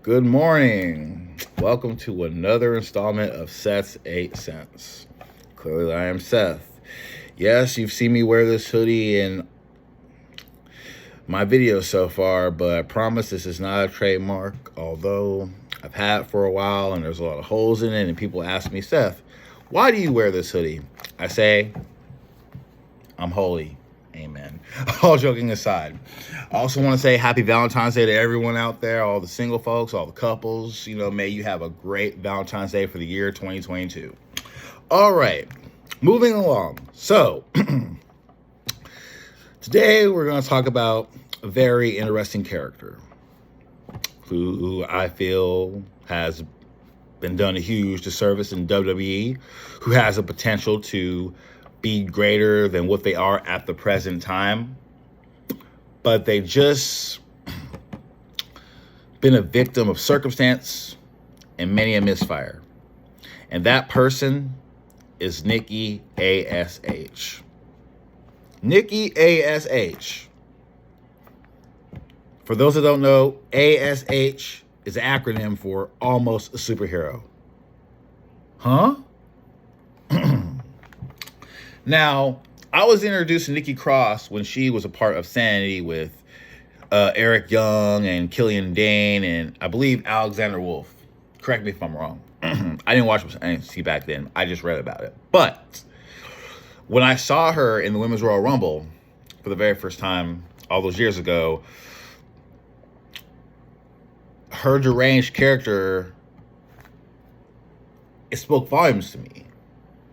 Good morning. Welcome to another installment of Seth's 8 Cents. Clearly, I am Seth. Yes, you've seen me wear this hoodie in my videos so far, but I promise this is not a trademark, although I've had it for a while and there's a lot of holes in it, and people ask me, Seth, why do you wear this hoodie? I say, I'm holy. Amen. All joking aside, I also want to say happy Valentine's Day to everyone out there, all the single folks, all the couples. May you have a great Valentine's Day for the year 2022. All right, moving along. So, today we're going to talk about a very interesting character who I feel has been done a huge disservice in WWE, who has a potential to be greater than what they are at the present time, but they just been a victim of circumstance and many a misfire. And that person is Nikki A.S.H. Nikki A.S.H. For those that don't know, A.S.H. is an acronym for almost a superhero. Huh? Now, I was introduced to Nikki Cross when she was a part of Sanity with Eric Young and Killian Dane and I believe Alexander Wolf. Correct me if I'm wrong. I didn't watch NXT back then. I just read about it. But when I saw her in the Women's Royal Rumble for the very first time all those years ago, her deranged character, it spoke volumes to me.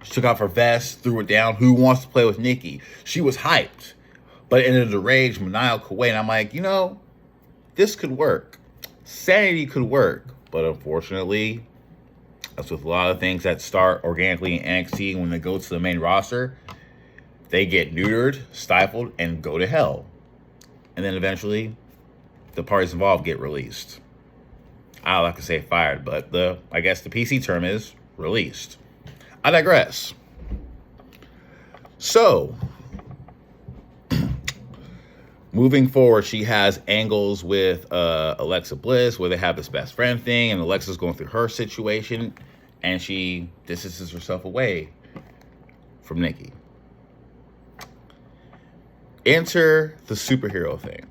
She took off her vest, threw it down. Who wants to play with Nikki? She was hyped, but in a deranged, maniacal way. And I'm like, this could work. Sanity could work. But unfortunately, as with a lot of things that start organically in NXT, when they go to the main roster, they get neutered, stifled, and go to hell. And then eventually, the parties involved get released. I don't like to say fired, but I guess the PC term is released. I digress. So, moving forward, she has angles with Alexa Bliss where they have this best friend thing, and Alexa's going through her situation, and she distances herself away from Nikki. Enter the superhero thing.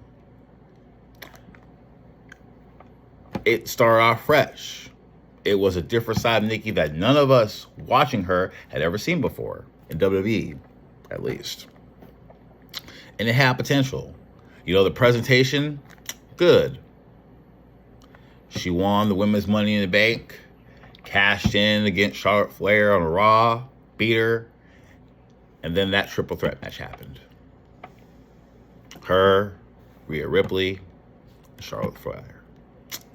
It started off fresh. It was a different side of Nikki that none of us watching her had ever seen before, in WWE, at least. And it had potential. The presentation, good. She won the Women's Money in the Bank, cashed in against Charlotte Flair on a Raw, beat her, and then that triple threat match happened. Her, Rhea Ripley, and Charlotte Flair.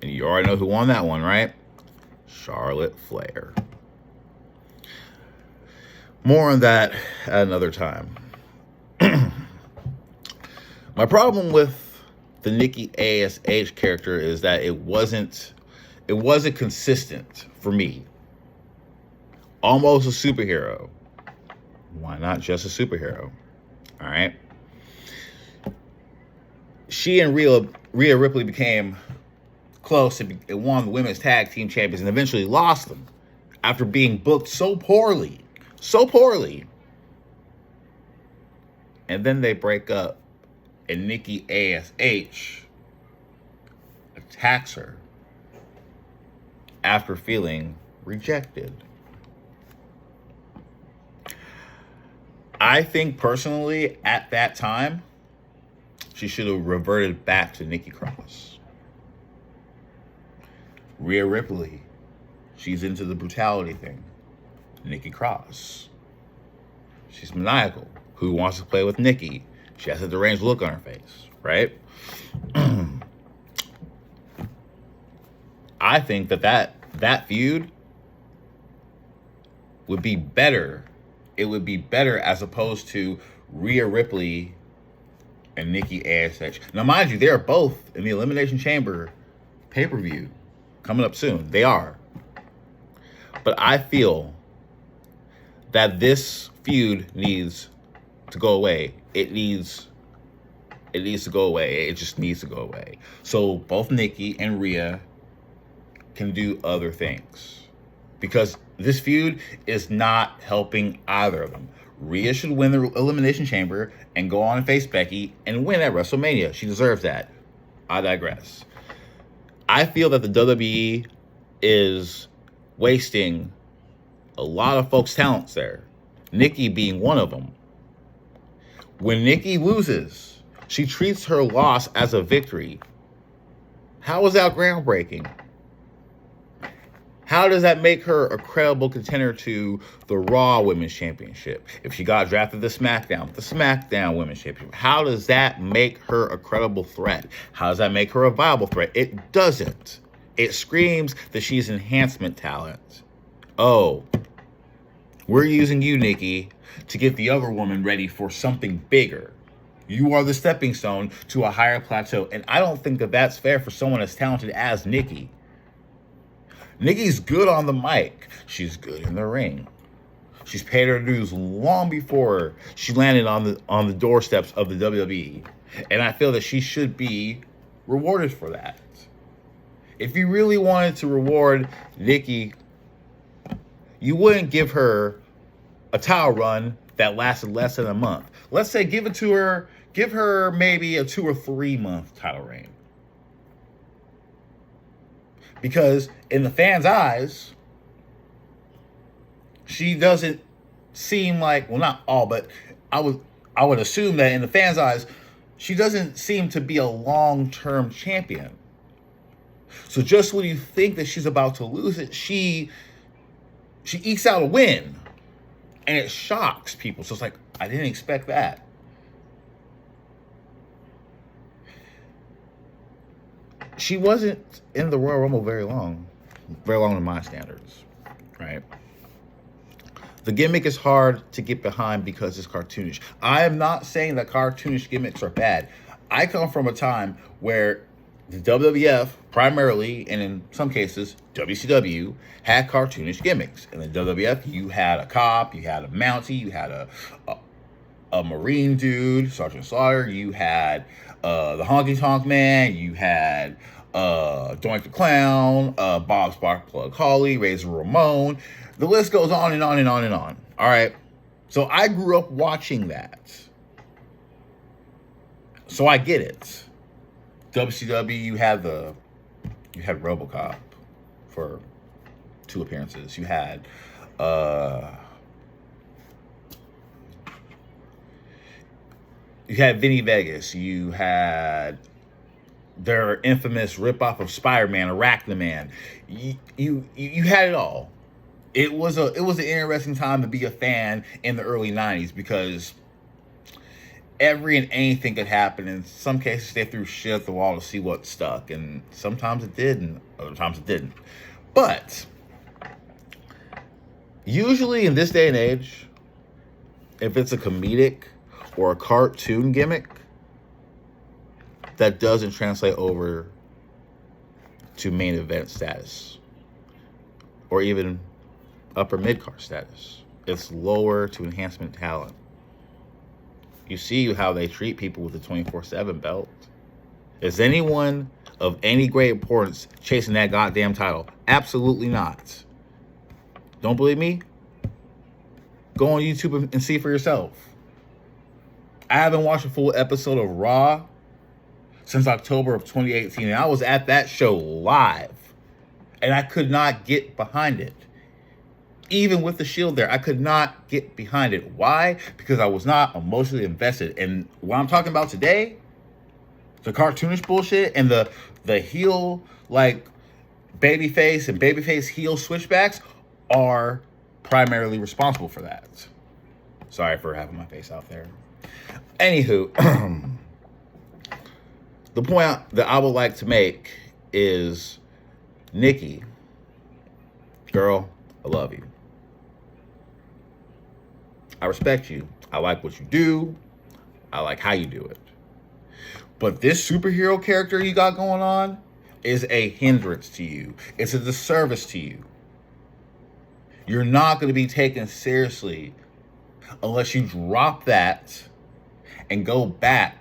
And you already know who won that one, right? Charlotte Flair. More on that at another time. My problem with the Nikki A.S.H. character is that it wasn't consistent for me. Almost a superhero. Why not just a superhero? All right. She and Rhea Ripley became close and won the women's tag team champions and eventually lost them after being booked so poorly. And then they break up and Nikki A.S.H. attacks her after feeling rejected. I think personally at that time, she should have reverted back to Nikki Cross. Rhea Ripley, she's into the brutality thing. Nikki Cross, she's maniacal. Who wants to play with Nikki? She has a deranged look on her face, right? I think that feud would be better. It would be better as opposed to Rhea Ripley and Nikki A.S.H. Now, mind you, they're both in the Elimination Chamber pay-per-view coming up soon. They are. But I feel that this feud needs to go away. It needs to go away. It just needs to go away. So both Nikki and Rhea can do other things. Because this feud is not helping either of them. Rhea should win the Elimination Chamber and go on and face Becky and win at WrestleMania. She deserves that. I digress. I feel that the WWE is wasting a lot of folks' talents there. Nikki being one of them. When Nikki loses, she treats her loss as a victory. How is that groundbreaking? How does that make her a credible contender to the Raw Women's Championship? If she got drafted to SmackDown, the SmackDown Women's Championship, how does that make her a credible threat? How does that make her a viable threat? It doesn't. It screams that she's enhancement talent. Oh, we're using you, Nikki, to get the other woman ready for something bigger. You are the stepping stone to a higher plateau. And I don't think that that's fair for someone as talented as Nikki. Nikki's good on the mic. She's good in the ring. She's paid her dues long before she landed on the doorsteps of the WWE. And I feel that she should be rewarded for that. If you really wanted to reward Nikki, you wouldn't give her a title run that lasted less than a month. Let's say give her maybe a 2 or 3 month title reign. Because in the fans' eyes, she doesn't seem like, well, not all, but I would assume that in the fans' eyes, she doesn't seem to be a long-term champion. So just when you think that she's about to lose it, she ekes out a win. And it shocks people. So it's like, I didn't expect that. She wasn't in the Royal Rumble very long in my standards, right? The gimmick is hard to get behind because it's cartoonish. I am not saying that cartoonish gimmicks are bad. I come from a time where the WWF, primarily, and in some cases, WCW, had cartoonish gimmicks. In the WWF, you had a cop, you had a Mountie, you had a Marine dude, Sergeant Slaughter, you had the Honky Tonk Man, you had Doink the Clown, Bob Sparkplug Holly, Razor Ramon. The list goes on and on and on and on. All right. So I grew up watching that. So I get it. WCW, you had RoboCop for 2 appearances. You had Vinny Vegas. You had their infamous ripoff of Spider-Man, Arachnaman. You had it all. It was an interesting time to be a fan in the early 90s because every and anything could happen. In some cases, they threw shit at the wall to see what stuck, and sometimes it did, and other times it didn't. But usually in this day and age, if it's a comedic or a cartoon gimmick, that doesn't translate over to main event status or even upper mid-card status. It's lower to enhancement talent. You see how they treat people with the 24/7 belt. Is anyone of any great importance chasing that goddamn title? Absolutely not. Don't believe me? Go on YouTube and see for yourself. I haven't watched a full episode of Raw since October of 2018, and I was at that show live, and I could not get behind it. Even with the Shield there, I could not get behind it. Why? Because I was not emotionally invested. And what I'm talking about today, the cartoonish bullshit and the heel, like, babyface and babyface heel switchbacks are primarily responsible for that. Sorry for having my face out there. Anywho, the point that I would like to make is, Nikki, girl, I love you. I respect you. I like what you do. I like how you do it. But this superhero character you got going on is a hindrance to you. It's a disservice to you. You're not going to be taken seriously unless you drop that and go back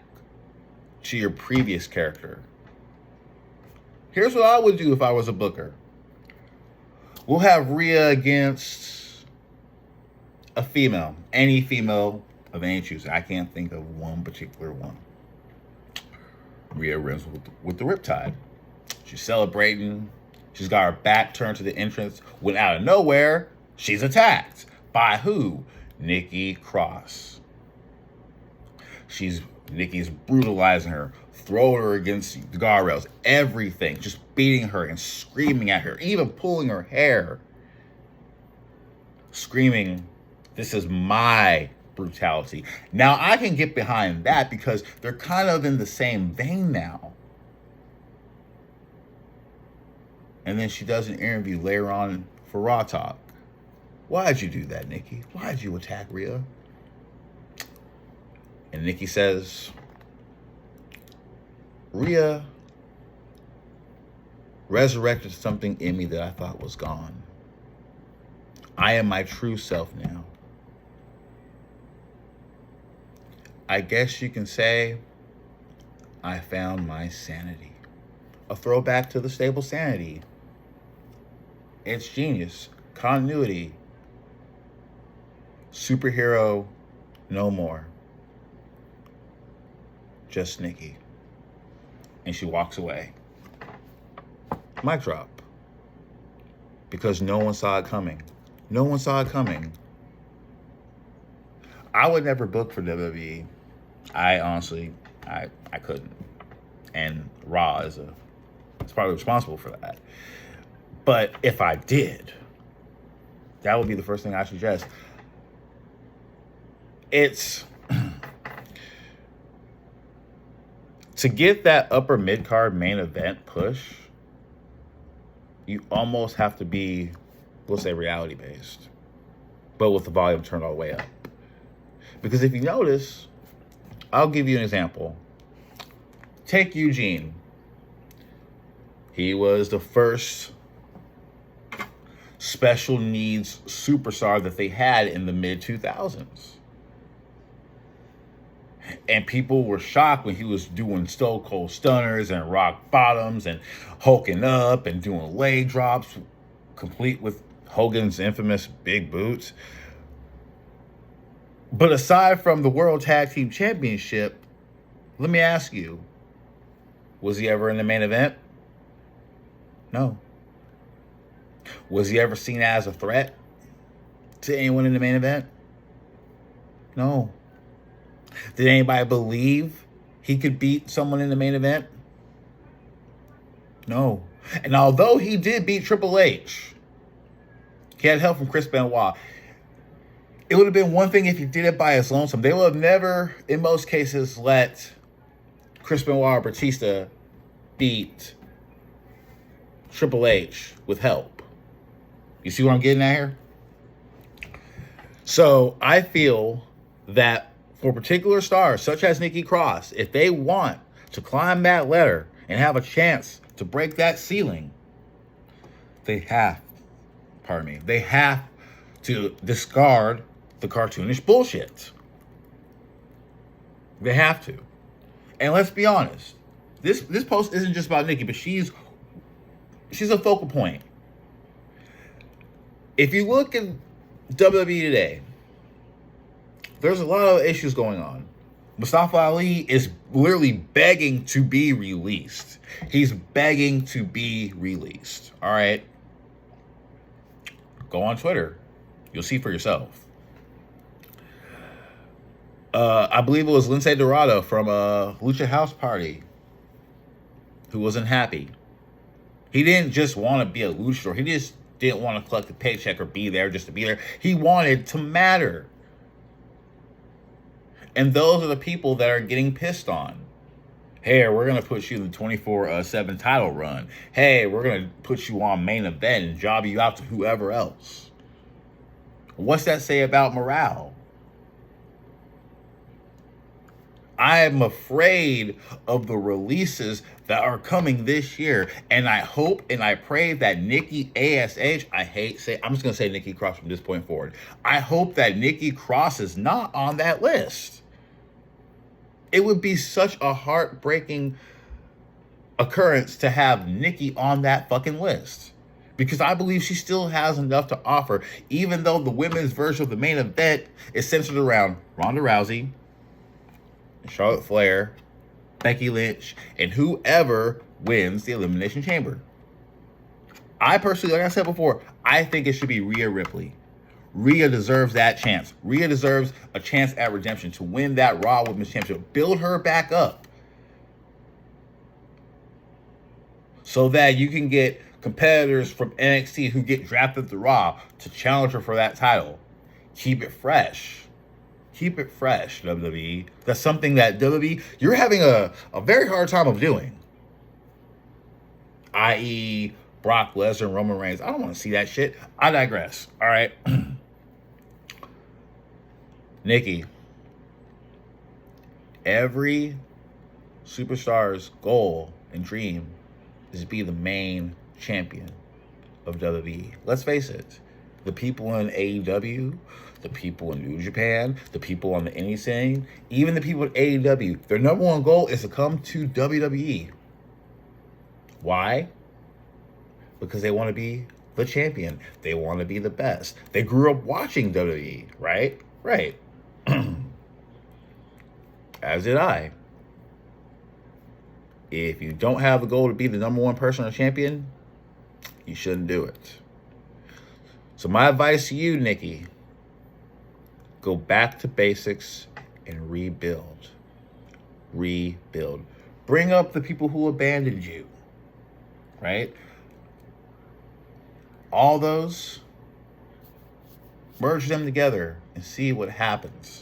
to your previous character. Here's what I would do if I was a booker. We'll have Rhea against a female. Any female of any choosing. I can't think of one particular one. Rhea wins with the Riptide. She's celebrating. She's got her back turned to the entrance. When out of nowhere, she's attacked. By who? Nikki Cross. Nikki's brutalizing her, throwing her against the guardrails, everything, just beating her and screaming at her, even pulling her hair, screaming, "This is my brutality." Now, I can get behind that because they're kind of in the same vein now. And then she does an interview later on for Raw Talk. Why'd you do that, Nikki? Why'd you attack Rhea? And Nikki says, Rhea resurrected something in me that I thought was gone. I am my true self now. I guess you can say I found my sanity. A throwback to the stable Sanity. It's genius. Continuity. Superhero no more. Just Nikki. And she walks away. Mic drop. Because no one saw it coming. No one saw it coming. I would never book for WWE. I honestly, I couldn't. And Raw is probably responsible for that. But if I did, that would be the first thing I suggest. It's to get that upper mid-card main event push, you almost have to be, we'll say, reality-based, but with the volume turned all the way up. Because if you notice, I'll give you an example. Take Eugene. He was the first special needs superstar that they had in the mid-2000s. And people were shocked when he was doing Stone Cold Stunners and Rock Bottoms and hulking up and doing leg drops, complete with Hogan's infamous big boots. But aside from the World Tag Team Championship, let me ask you, was he ever in the main event? No. Was he ever seen as a threat to anyone in the main event? No. Did anybody believe he could beat someone in the main event? No. And although he did beat Triple H, he had help from Chris Benoit. It would have been one thing if he did it by his lonesome. They would have never, in most cases, let Chris Benoit or Batista beat Triple H with help. You see what I'm getting at here? So I feel that for particular stars, such as Nikki Cross, if they want to climb that ladder and have a chance to break that ceiling, they have to discard the cartoonish bullshit. They have to. And let's be honest, this post isn't just about Nikki, but she's a focal point. If you look at WWE today, there's a lot of issues going on. Mustafa Ali is literally begging to be released. He's begging to be released. All right? Go on Twitter. You'll see for yourself. I believe it was Lince Dorado from Lucha House Party who wasn't happy. He didn't just want to be a luchador. He just didn't want to collect a paycheck or be there just to be there. He wanted to matter. And those are the people that are getting pissed on. Hey, we're going to put you in the 24/7 title run. Hey, we're going to put you on main event and job you out to whoever else. What's that say about morale? I am afraid of the releases that are coming this year. And I hope and I pray that Nikki A.S.H, I'm just going to say Nikki Cross from this point forward. I hope that Nikki Cross is not on that list. It would be such a heartbreaking occurrence to have Nikki on that fucking list. because I believe she still has enough to offer, even though the women's version of the main event is centered around Ronda Rousey, Charlotte Flair, Becky Lynch, and whoever wins the Elimination Chamber. I personally, like I said before, I think it should be Rhea Ripley. Rhea deserves that chance. Rhea deserves a chance at redemption to win that Raw Women's Championship. Build her back up so that you can get competitors from NXT who get drafted to Raw to challenge her for that title. Keep it fresh. Keep it fresh, WWE. That's something that WWE, you're having a very hard time of doing. I.e., Brock Lesnar and Roman Reigns. I don't want to see that shit. I digress. All right. Nikki, every superstar's goal and dream is to be the main champion of WWE. Let's face it. The people in AEW, the people in New Japan, the people on the indie scene, even the people at AEW, their number one goal is to come to WWE. Why? Because they want to be the champion. They want to be the best. They grew up watching WWE, right? Right. As did I. If you don't have the goal to be the number one person or champion, you shouldn't do it. So my advice to you, Nikki, go back to basics and rebuild. Rebuild. Bring up the people who abandoned you, right? All those, merge them together and see what happens.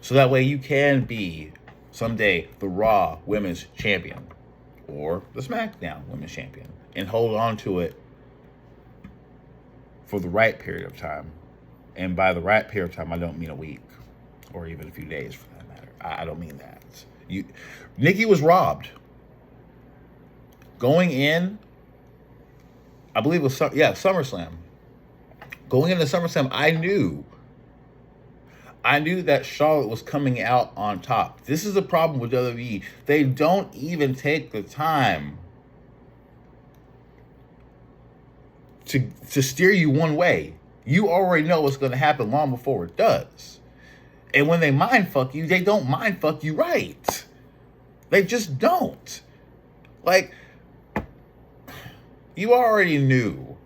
So that way you can be someday the Raw Women's Champion or the SmackDown Women's Champion and hold on to it for the right period of time. And by the right period of time, I don't mean a week or even a few days for that matter. I don't mean that. Nikki was robbed. Going in, I believe it was, SummerSlam. Going into SummerSlam, I knew that Charlotte was coming out on top. This is the problem with WWE. They don't even take the time to steer you one way. You already know what's going to happen long before it does. And when they mind fuck you, they don't mind fuck you right. They just don't. Like, you already knew.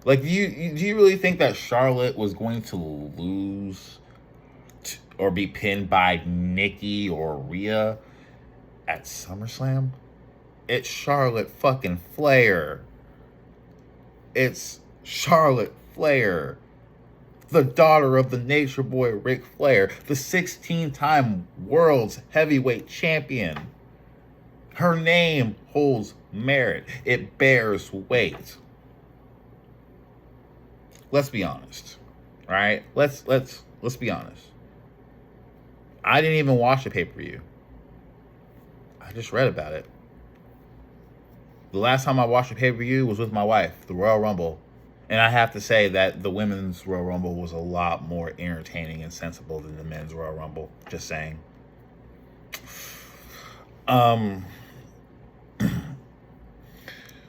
Like, do you really think that Charlotte was going to lose or be pinned by Nikki or Rhea at SummerSlam? It's Charlotte fucking Flair. It's Charlotte Flair, the daughter of the Nature Boy Ric Flair, the 16-time world's heavyweight champion. Her name holds merit. It bears weight. Let's be honest. All right? Let's be honest. I didn't even watch the pay-per-view. I just read about it. The last time I watched a pay-per-view was with my wife, the Royal Rumble. And I have to say that the women's Royal Rumble was a lot more entertaining and sensible than the men's Royal Rumble. Just saying.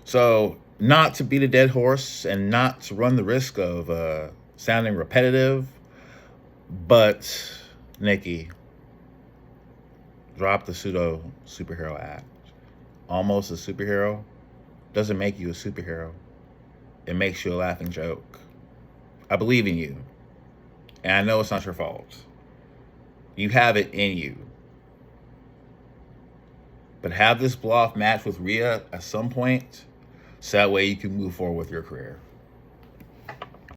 So, not to beat a dead horse and not to run the risk of sounding repetitive, but Nikki, drop the pseudo superhero act. Almost a superhero doesn't make you a superhero. It makes you a laughing joke. I believe in you. And I know it's not your fault. You have it in you. But have this blow-off match with Rhea at some point so that way you can move forward with your career.